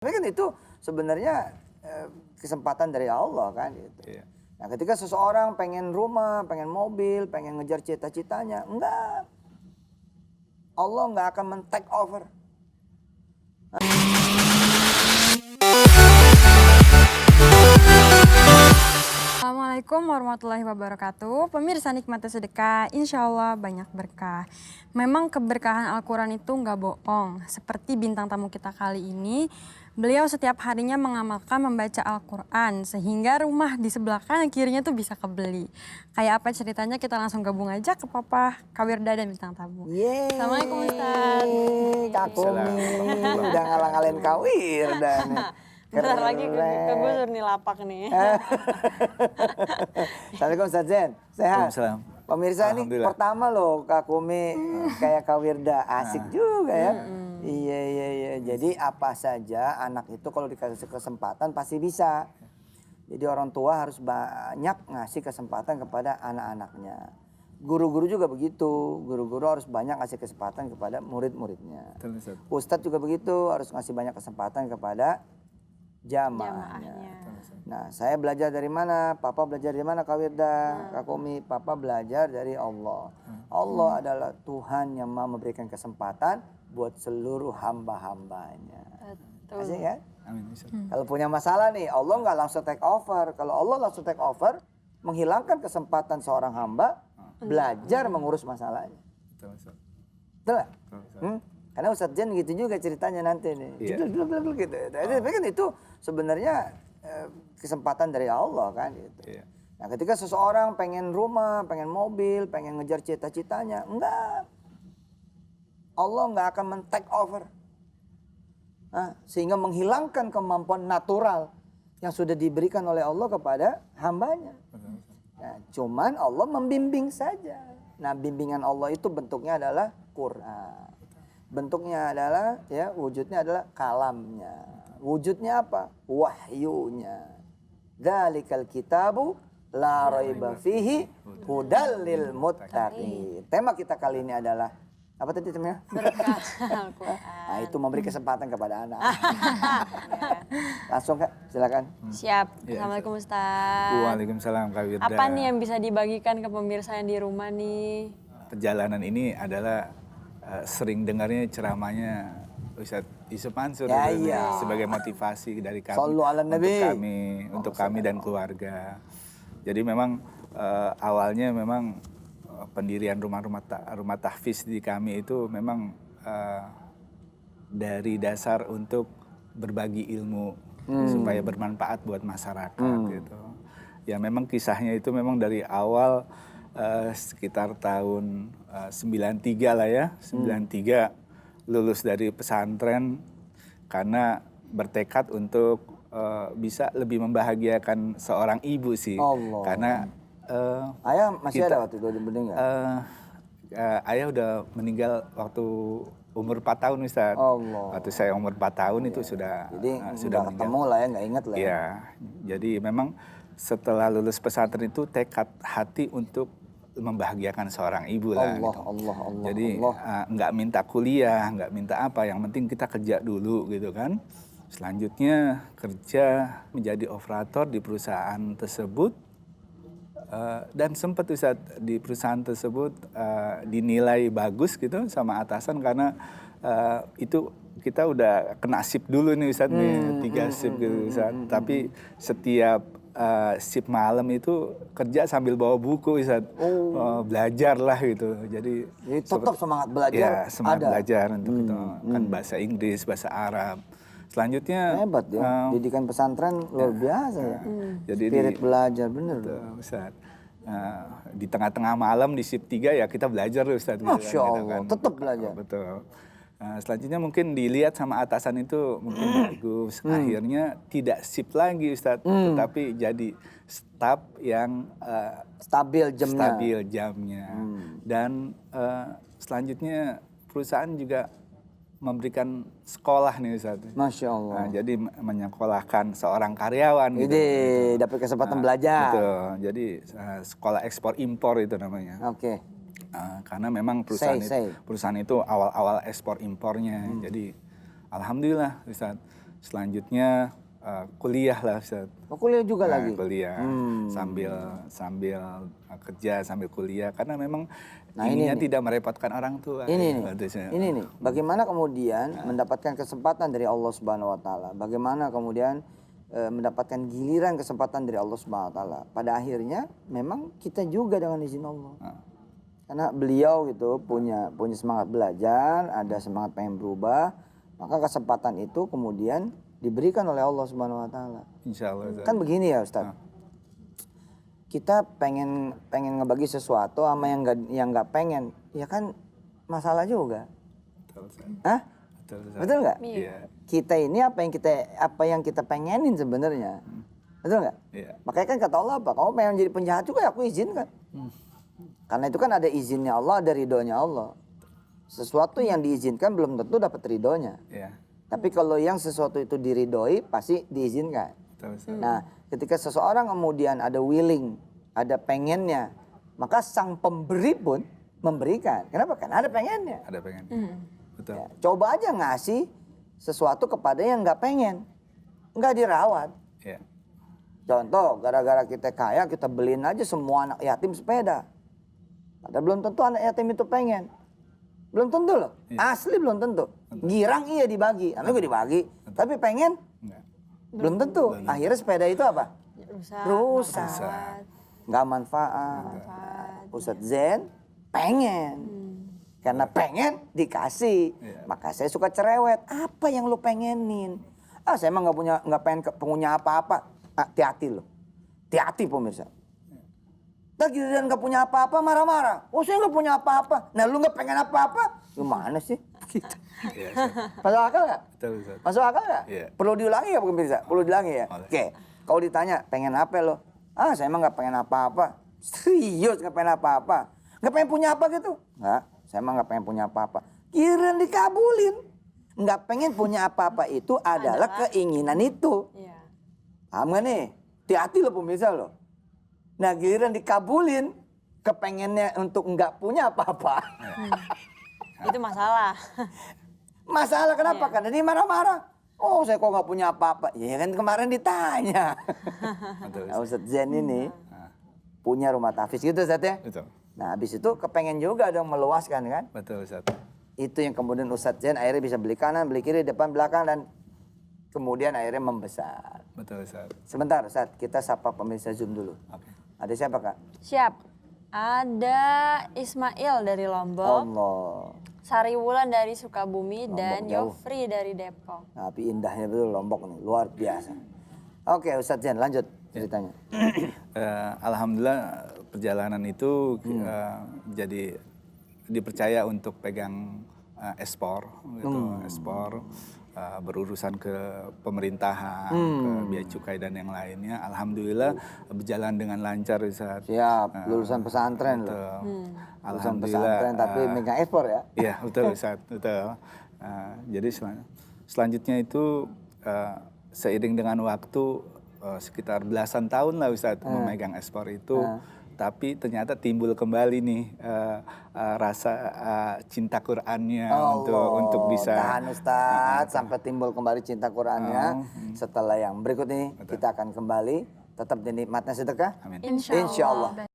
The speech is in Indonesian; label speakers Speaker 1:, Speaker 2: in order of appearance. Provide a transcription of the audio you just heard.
Speaker 1: Tapi kan itu sebenarnya kesempatan dari Allah kan gitu.
Speaker 2: Iya.
Speaker 1: Nah ketika seseorang pengen rumah, pengen mobil, pengen ngejar cita-citanya, enggak. Allah nggak akan men-take over.
Speaker 3: Assalamualaikum warahmatullahi wabarakatuh. Pemirsa nikmati sedekah, insya Allah banyak berkah. Memang keberkahan Al-Quran itu nggak bohong. Seperti bintang tamu kita kali ini, beliau setiap harinya mengamalkan membaca Al-Quran. Sehingga rumah di sebelah kanan kirinya tuh bisa kebeli. Kayak apa ceritanya, kita langsung gabung aja ke Papa Kawirda dan bintang tamu.
Speaker 1: Yeay.
Speaker 3: Assalamualaikum Ustaz.
Speaker 1: Kak Kumi udah ngalang-ngalain Kawirda nih.
Speaker 4: Bentar lagi ke Gusur nih lapak nih.
Speaker 1: Assalamualaikum Ustaz Zen, sehat?
Speaker 2: Waalaikumsalam.
Speaker 1: Pemirsa ini pertama loh Kak Kumi kayak Kawirda, asik juga ya. Iya. Jadi apa saja anak itu kalau dikasih kesempatan pasti bisa. Jadi orang tua harus banyak ngasih kesempatan kepada anak-anaknya. Guru-guru juga begitu, guru-guru harus banyak ngasih kesempatan kepada murid-muridnya. Ustadz juga begitu, harus ngasih banyak kesempatan kepada jamaahnya. Nah, saya belajar dari mana? Papa belajar dari mana Kawirda? Kak Kumi, Papa belajar dari Allah. Allah adalah Tuhan yang mau memberikan kesempatan buat seluruh hamba-hambanya. Asik ya?
Speaker 2: Amin.
Speaker 1: Kalau punya masalah nih, Allah nggak langsung take over. Kalau Allah langsung take over, menghilangkan kesempatan seorang hamba belajar mengurus masalahnya.
Speaker 2: Betul.
Speaker 1: Betul nggak? Karena Ustadz Jen gitu juga ceritanya nanti nih.
Speaker 2: Iya.
Speaker 1: Gitu. Tapi kan itu sebenarnya kesempatan dari Allah kan gitu.
Speaker 2: Iya.
Speaker 1: Nah ketika seseorang pengen rumah, pengen mobil, pengen ngejar cita-citanya, enggak. Allah nggak akan men-take over. Sehingga menghilangkan kemampuan natural yang sudah diberikan oleh Allah kepada hambanya. Nah, cuman Allah membimbing saja. Nah bimbingan Allah itu bentuknya adalah Quran. Bentuknya adalah wujudnya adalah kalamnya. Wujudnya apa? Wahyunya. Dzalikal kitabu la raiba fihi hudal lil muttaqin. Tema kita kali ini adalah apa tadi temanya?
Speaker 4: Berkah Al-Quran.
Speaker 1: Nah, itu memberi kesempatan kepada anak. Langsung Kak, silakan.
Speaker 4: Siap. Assalamualaikum Ustaz.
Speaker 2: Waalaikumsalam Kawirda.
Speaker 4: Apa nih yang bisa dibagikan ke pemirsa yang di rumah nih?
Speaker 2: Perjalanan ini adalah sering dengarnya ceramahnya Ustadz Yusuf Mansur
Speaker 1: iya.
Speaker 2: sebagai motivasi dari kami
Speaker 1: Sallu ala Nabi.
Speaker 2: untuk kami dan keluarga. Jadi memang awalnya memang pendirian rumah tahfiz di kami itu memang dari dasar untuk berbagi ilmu supaya bermanfaat buat masyarakat gitu. Ya memang kisahnya itu memang dari awal sekitar tahun 93 lah ya, 93 lulus dari pesantren karena bertekad untuk bisa lebih membahagiakan seorang ibu sih.
Speaker 1: Allah.
Speaker 2: Karena
Speaker 1: Ayah masih ada waktu itu meninggal?
Speaker 2: ayah udah meninggal waktu umur 4 tahun Ustaz.
Speaker 1: Allah.
Speaker 2: Waktu saya umur 4 tahun itu sudah
Speaker 1: Jadi
Speaker 2: sudah
Speaker 1: nggak ketemu lah ya, nggak ingat lah.
Speaker 2: Iya, jadi memang setelah lulus pesantren itu tekad hati untuk membahagiakan seorang ibu lah.
Speaker 1: Allah,
Speaker 2: Gitu.
Speaker 1: Allah.
Speaker 2: Jadi nggak minta kuliah, nggak minta apa, yang penting kita kerja dulu gitu kan. Selanjutnya kerja menjadi operator di perusahaan tersebut dan sempat Ustaz di perusahaan tersebut dinilai bagus gitu sama atasan karena itu kita udah kena shift dulu nih Ustaz nih 3 shift gitu Ustaz. Tapi setiap shift malam itu kerja sambil bawa buku Ustaz. Belajar lah gitu. Jadi
Speaker 1: tetap semangat belajar.
Speaker 2: Ya, semangat
Speaker 1: ada.
Speaker 2: belajar untuk itu. Kan bahasa Inggris, bahasa Arab. Selanjutnya
Speaker 1: Hebat ya, didikan pesantren luar biasa ya.
Speaker 2: Jadi
Speaker 1: Spirit belajar bener.
Speaker 2: Ustaz. Di tengah-tengah malam di shift 3 ya kita belajar Ustaz.
Speaker 1: Masya Allah, tetap belajar.
Speaker 2: Betul. Selanjutnya mungkin dilihat sama atasan itu mungkin bagus. Akhirnya tidak shift lagi Ustaz, tetapi jadi staf yang
Speaker 1: Stabil
Speaker 2: jamnya. Dan selanjutnya perusahaan juga memberikan sekolah nih Ustaz.
Speaker 1: Masya Allah.
Speaker 2: Jadi menyekolahkan seorang karyawan gitu.
Speaker 1: Jadi dapat kesempatan belajar.
Speaker 2: Betul. Jadi sekolah ekspor impor itu namanya.
Speaker 1: Oke.
Speaker 2: Karena memang perusahaan itu awal-awal ekspor impornya. Jadi alhamdulillah Ustaz Selanjutnya kuliah lah Ustaz.
Speaker 1: Oh, kuliah juga lagi?
Speaker 2: Kuliah sambil kerja sambil kuliah karena memang
Speaker 1: Nah,
Speaker 2: inginnya
Speaker 1: ini
Speaker 2: tidak merepotkan orang tua.
Speaker 1: Ini
Speaker 2: Ya,
Speaker 1: nih, bagaimana kemudian mendapatkan kesempatan dari Allah Subhanahu Wa Taala? Bagaimana kemudian mendapatkan giliran kesempatan dari Allah Subhanahu Wa Taala? Pada akhirnya memang kita juga dengan izin Allah. Karena beliau gitu punya semangat belajar, ada semangat pengen berubah, maka kesempatan itu kemudian diberikan oleh Allah Subhanahu Wa Taala.
Speaker 2: Insya Allah. Ustaz.
Speaker 1: Kan begini ya Ustaz. Kita pengen ngebagi sesuatu sama yang nggak pengen, ya kan masalah juga.
Speaker 2: Betul, Ustaz.
Speaker 1: Hah?
Speaker 2: Betul, Ustaz.
Speaker 1: Betul nggak?
Speaker 2: Iya.
Speaker 1: Kita ini apa yang kita pengenin sebenarnya. Betul nggak?
Speaker 2: Iya.
Speaker 1: Makanya kan kata Allah apa? Kamu pengen jadi penjahat juga ya aku izinkan. Karena itu kan ada izinnya Allah, ada ridhonya Allah. Sesuatu yang diizinkan belum tentu dapat ridhonya.
Speaker 2: Iya.
Speaker 1: Tapi kalau yang sesuatu itu diridhoi pasti diizinkan.
Speaker 2: Betul, Ustaz.
Speaker 1: Nah, ketika seseorang kemudian ada willing, ada pengennya, maka sang pemberi pun memberikan. Kenapa? Karena ada pengennya.
Speaker 2: Ada pengen. Betul.
Speaker 1: Ya, coba aja ngasih sesuatu kepada yang nggak pengen, nggak dirawat.
Speaker 2: Iya.
Speaker 1: Contoh, gara-gara kita kaya, kita beliin aja semua anak yatim sepeda. Padahal belum tentu anak yatim itu pengen. Belum tentu loh, asli belum tentu. Girang iya dibagi, namanya gue dibagi. Tapi pengen,
Speaker 2: Enggak.
Speaker 1: belum tentu. Akhirnya sepeda itu apa? Rusak. Nggak manfaat. Ustadz Zen pengen. Karena pengen dikasih. Maka saya suka cerewet. Apa yang lu pengenin? Saya emang nggak pengen punya apa-apa. Hati-hati loh. Hati-hati pemirsa. Ntar giliran nggak punya apa-apa marah-marah. Oh saya nggak punya apa-apa. Nah lu nggak pengen apa-apa? Gimana sih? Gitu.
Speaker 2: Iya, Ustaz.
Speaker 1: Masuk akal nggak?
Speaker 2: Betul, Ustaz.
Speaker 1: Masuk akal nggak?
Speaker 2: Iya.
Speaker 1: Perlu diulangi ya pemirsa? Perlu diulangi ya?
Speaker 2: Boleh.
Speaker 1: Oke. Kalau ditanya pengen apa lo? Saya emang nggak pengen apa-apa. Serius nggak pengen apa-apa. Nggak pengen punya apa gitu? Nggak. Saya emang nggak pengen punya apa-apa. Giliran dikabulin. Nggak pengen punya apa-apa itu adalah keinginan itu.
Speaker 4: Iya.
Speaker 1: Paham gak nih? Hati-hati loh pemirsa loh. Nah giliran dikabulin, kepengennya untuk nggak punya apa-apa.
Speaker 4: Itu masalah.
Speaker 1: Masalah kenapa? Karena dia marah-marah. Oh saya kok nggak punya apa-apa. Ya kan kemarin ditanya.
Speaker 2: Betul,
Speaker 1: Nah, Ustadz Zen ini punya rumah tahfiz gitu Ustadz ya.
Speaker 2: Betul.
Speaker 1: Nah habis itu kepengen juga dong meluaskan kan.
Speaker 2: Betul, Ustaz.
Speaker 1: Itu yang kemudian Ustadz Zen akhirnya bisa beli kanan, beli kiri, depan, belakang dan kemudian akhirnya membesar.
Speaker 2: Betul, Ustaz.
Speaker 1: Sebentar Ustadz, kita sapa pemirsa Zoom dulu.
Speaker 2: Oke.
Speaker 1: Ada siapa Kak?
Speaker 4: Siap. Ada Ismail dari Lombok,
Speaker 1: Allah.
Speaker 4: Sari Wulan dari Sukabumi, dan
Speaker 1: jauh.
Speaker 4: Yofri dari Depok.
Speaker 1: Tapi indahnya betul Lombok nih, luar biasa. Oke Ustadz Zen lanjut ceritanya.
Speaker 2: Alhamdulillah perjalanan itu jadi dipercaya untuk pegang ekspor, gitu, ekspor berurusan ke pemerintahan, ke bea cukai dan yang lainnya. Alhamdulillah berjalan dengan lancar, Ustaz.
Speaker 1: Siap, lulusan pesantren loh.
Speaker 2: Betul.
Speaker 1: Lulusan pesantren tapi megang ekspor ya.
Speaker 2: Iya betul Ustaz, betul. Jadi selanjutnya itu seiring dengan waktu sekitar belasan tahun lah Ustaz memegang ekspor itu. Tapi ternyata timbul kembali nih rasa cinta Qur'annya untuk bisa.
Speaker 1: Tahan Ustadz sampai timbul kembali cinta Qur'annya. Setelah yang berikut ini kita akan kembali tetap di nikmatnya sedekah.
Speaker 2: Amin.
Speaker 1: Insya Allah.